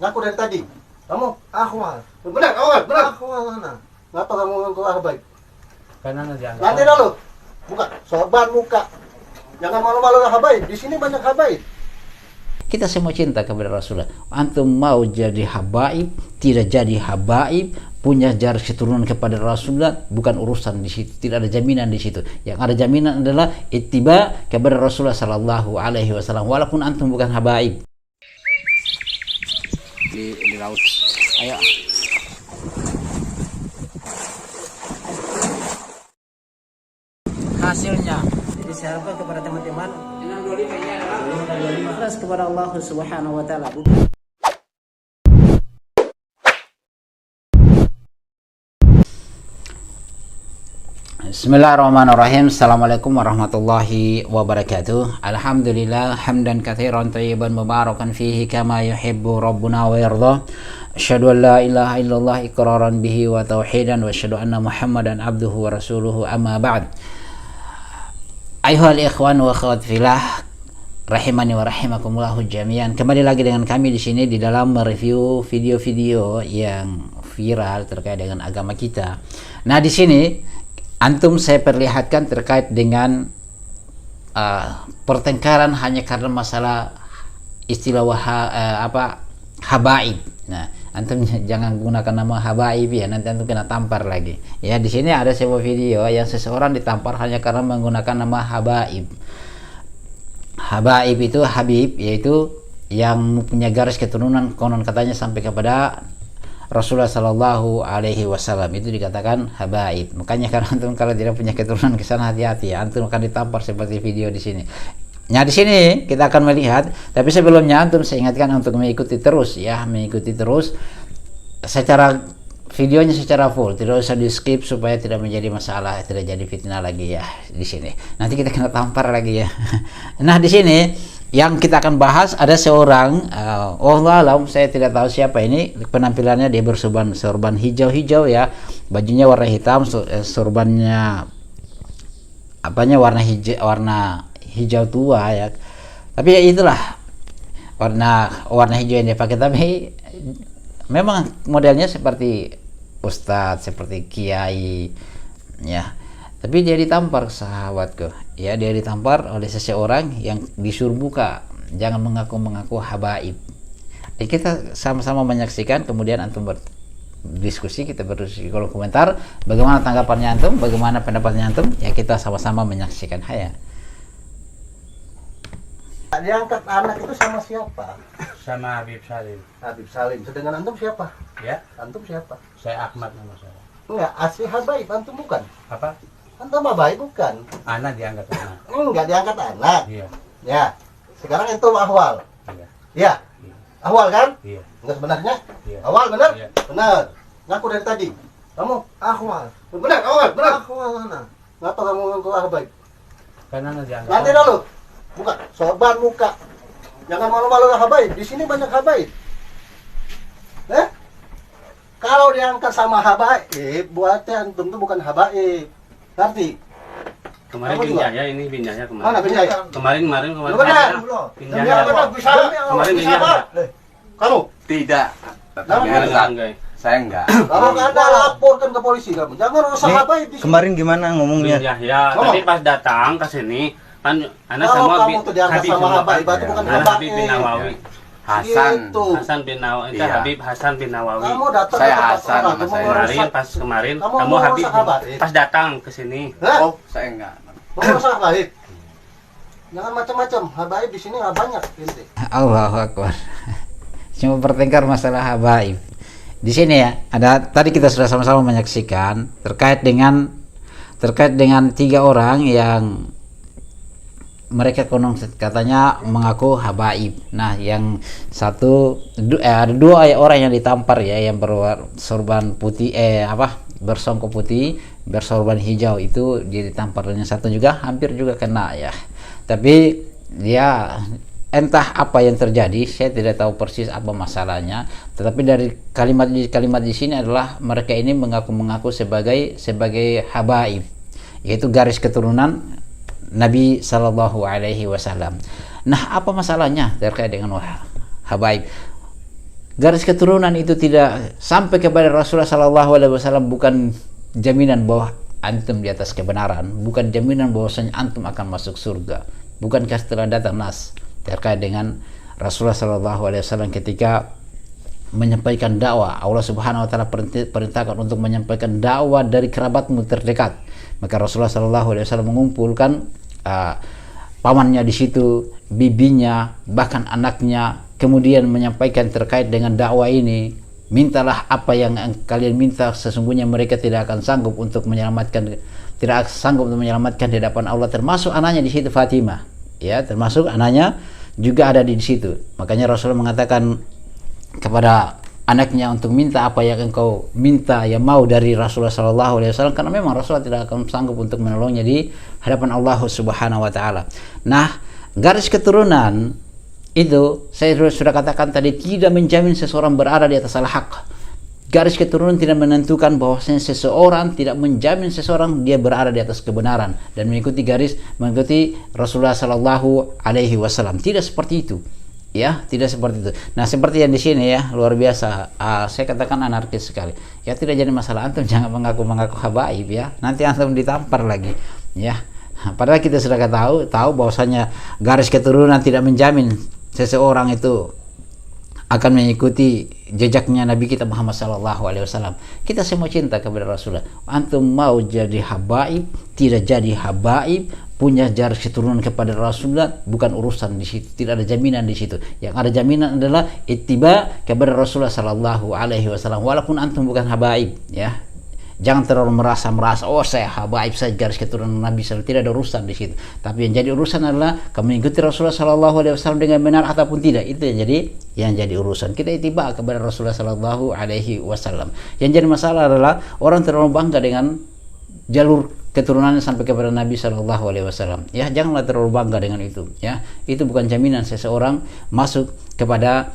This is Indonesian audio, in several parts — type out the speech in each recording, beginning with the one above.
Ngaku dari tadi. Kamu? Ahwal. Benar, awal, benar. Ahwal mana? Ngapa kamu ngaku Habaib? Karena dianggap. Nanti dulu. Buka, sorban muka. Jangan malu-malu Habaib. Di sini banyak Habaib. Kita semua cinta kepada Rasulullah. Antum mau jadi habaib, tidak jadi habaib, punya jarak keturunan kepada Rasulullah, bukan urusan di situ. Tidak ada jaminan di situ. Yang ada jaminan adalah ittiba kepada Rasulullah sallallahu alaihi wasallam. Walaupun antum bukan habaib. Di laut. Ayo. Hasilnya jadi saya harapkan kepada teman-teman 25 kepada Allah Subhanahu wa taala. Bismillahirrahmanirrahim. Assalamualaikum warahmatullahi wabarakatuh. Alhamdulillah hamdan katsiran thayyiban mubarakan fihi kama yuhibbu rabbuna wa yarda. Asyhadu an la ilaha illallah iqraran bihi wa tauhidan wa asyhadu anna Muhammadan abduhu wa rasuluhu amma ba'd. Ayuhal ikhwan wa akhwat fillah rahimani wa rahimakumullah jami'an. Kembali lagi dengan kami di sini di dalam mereview video-video yang viral terkait dengan agama kita. Nah, di sini antum saya perlihatkan terkait dengan pertengkaran hanya karena masalah istilah habaib. Nah, antum jangan gunakan nama habaib ya, nanti antum kena tampar lagi. Ya, di sini ada sebuah video yang seseorang ditampar hanya karena menggunakan nama habaib. Habaib itu habib, yaitu yang punya garis keturunan konon katanya sampai kepada Rasulullah Sallallahu Alaihi Wasallam, itu dikatakan habaib. Makanya karena antum kalau tidak punya keturunan ke sana hati-hati ya, antum akan ditampar seperti video di sini. Nah, di sini kita akan melihat, tapi sebelumnya antum saya ingatkan untuk mengikuti terus ya, mengikuti terus secara videonya secara full, tidak usah di skip supaya tidak menjadi masalah, tidak jadi fitnah lagi ya di sini. Nanti kita kena tampar lagi ya. Nah, di sini yang kita akan bahas ada seorang Allah alam, saya tidak tahu siapa ini, penampilannya dia sorban hijau-hijau ya, bajunya warna hitam, sorbannya warna hijau tua ya, tapi ya itulah warna hijau yang dia pakai, tapi memang modelnya seperti ustadz, seperti kiai ya. Tapi dia ditampar sahabatku ya, dia ditampar oleh seseorang yang disuruh buka, jangan mengaku habaib. Jadi kita sama-sama menyaksikan, kemudian antum berdiskusi, kita berdiskusi kolom komentar, bagaimana tanggapannya antum, bagaimana pendapatnya antum, ya kita sama-sama menyaksikan. Haya. Diangkat anak itu sama siapa? Sama Habib Salim. Habib Salim. Sedangkan antum siapa? Ya, Antum siapa? saya Ahmad nama saya. Enggak, asli habaib antum bukan? Apa? Antum habaib bukan? Anak dianggap anak. Enggak diangkat anak. Iya. Ya. Sekarang antum ahwal. Iya. Ya. Iya. Ahwal kan? Iya. Enggak sebenarnya? Iya. Awal benar? Iya. Benar. Ngaku dari tadi. Kamu? Ahwal. Benar, awal, benar. Ahwal mana? Ngapa kamu ngaku habaib? Karena dianggap. Nanti dulu. Buka, sorban muka. Jangan malu-malu habaib. Di sini banyak habaib. Kalau diangkat sama habaib, buatnya antum itu bukan habaib. Ngerti? Kemarin Kamu juga? pinjahnya, ini pinjahnya kemarin. Mana pinjahnya? Kemarin. Benar. Pinjahnya. Benar, bisa. Kemarin Bisa, pinjah. Pak. Kamu? Tidak. Kamu Enggak. Saya enggak. Kalau Anda laporkan ke polisi kamu. Jangan usah Nih, habaib di sini. kemarin gimana ngomongnya? Pinjah ya. Ngomong. Tapi pas datang ke sini kan anak Kalau sama kamu tuh diangkat sama habaib, itu bukan Habib habaib. bin Nawawi. Hasan. Gitu. Hasan bin Nawawi. Iya. Habib Hasan bin Nawawi. Kamu datang Saya ke tempat Hasan, orang, nama kamu saya. Kemarin merusak- kamu Kamu Habib merusak habaib. pas datang ke sini. Hah? Oh, saya enggak. Merusak habaib. Jangan macam-macam. Habaib di sini nggak banyak. Inti. Allahu Akbar. Cuma bertengkar masalah habaib. Di sini ya, ada tadi kita sudah sama-sama menyaksikan terkait dengan 3 orang yang mereka konon katanya mengaku habaib. Nah, yang satu ada 2 orang yang ditampar ya, yang bersorban putih bersongkok putih, bersorban hijau, itu dia ditampar, dan yang satu juga hampir juga kena ya. Tapi dia entah apa yang terjadi, saya tidak tahu persis apa masalahnya. Tetapi dari kalimat di sini adalah mereka ini mengaku sebagai habaib, yaitu garis keturunan Nabi Sallallahu Alaihi Wasallam. Nah, apa masalahnya terkait dengan habaib? garis keturunan itu tidak sampai kepada Rasulullah Sallallahu Alaihi Wasallam bukan jaminan bahwa antum di atas kebenaran, bukan jaminan bahwasanya antum akan masuk surga. Bukankah setelah datang nas terkait dengan Rasulullah Sallallahu Alaihi Wasallam ketika menyampaikan dakwah, Allah Subhanahu Wa Taala perintahkan untuk menyampaikan dakwah dari kerabatmu terdekat. Maka Rasulullah Sallallahu Alaihi Wasallam mengumpulkan pamannya di situ, bibinya, bahkan anaknya, kemudian menyampaikan terkait dengan dakwah ini. Mintalah apa yang kalian minta, sesungguhnya mereka tidak akan sanggup untuk menyelamatkan, tidak sanggup untuk menyelamatkan di hadapan Allah, termasuk anaknya di situ Fatimah, ya, termasuk anaknya juga ada di situ. Makanya Rasulullah mengatakan kepada anaknya untuk minta apa yang engkau minta, yang mau dari Rasulullah Sallallahu Alaihi Wasallam, karena memang Rasulullah tidak akan sanggup untuk menolongnya di hadapan Allah Subhanahu Wa Taala. Nah, garis keturunan itu saya sudah katakan tadi tidak menjamin seseorang berada di atas al-haq. Garis keturunan tidak menentukan bahwasanya seseorang, tidak menjamin seseorang dia berada di atas kebenaran dan mengikuti Rasulullah Sallallahu Alaihi Wasallam. Tidak seperti itu, ya, tidak seperti itu. Nah, seperti yang di sini ya, luar biasa. Saya katakan anarkis sekali. Ya, tidak jadi masalah, antum jangan mengaku habaib ya. Nanti antum ditampar lagi, ya. Padahal kita sudah tahu bahwasanya garis keturunan tidak menjamin seseorang itu akan mengikuti jejaknya Nabi kita Muhammad Sallallahu Alaihi Wasallam. Kita semua cinta kepada Rasulullah. Antum mau jadi habaib, tidak jadi habaib, punya garis keturunan kepada Rasulullah, bukan urusan di situ. Tidak ada jaminan di situ. Yang ada jaminan adalah ittiba kepada Rasulullah Sallallahu Alaihi Wasallam. Walaupun antum bukan habaib, ya. Jangan terlalu merasa oh saya habaib, saya garis keturunan Nabi SAW. Tidak ada urusan di situ. Tapi yang jadi urusan adalah kamu mengikuti Rasulullah Sallallahu Alaihi Wasallam dengan benar ataupun tidak. Itu yang jadi urusan. Kita ittiba kepada Rasulullah Sallallahu Alaihi Wasallam. Yang jadi masalah adalah orang terlalu bangga dengan jalur keturunannya sampai kepada Nabi Sallallahu Alaihi Wasallam. Ya, janganlah terlalu bangga dengan itu. Ya, itu bukan jaminan seseorang masuk kepada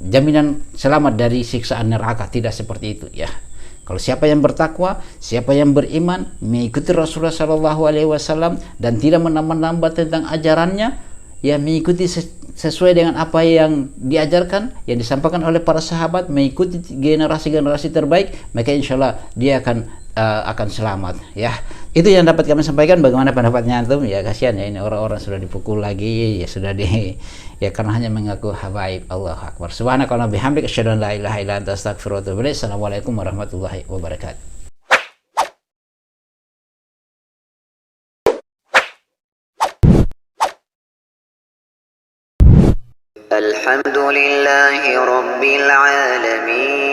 jaminan selamat dari siksaan neraka. Tidak seperti itu. Ya. Kalau siapa yang bertakwa, siapa yang beriman, mengikuti Rasulullah Sallallahu Alaihi Wasallam dan tidak menambah-nambah tentang ajarannya, ya mengikuti sesuai dengan apa yang diajarkan, yang disampaikan oleh para sahabat, mengikuti generasi-generasi terbaik, maka insya Allah dia akan selamat. Ya, itu yang dapat kami sampaikan. Bagaimana pendapatnya antum? Ya, kasihan ya, ini orang-orang sudah dipukul lagi, ya sudah ya karena hanya mengaku habaib. Allahu Akbar. Subhanakallahumma bihamdika asyhadu an la ilaha illa anta astaghfiruka wa atubu ilaik. Assalamualaikum warahmatullahi wabarakatuh. الحمد لله رب العالمين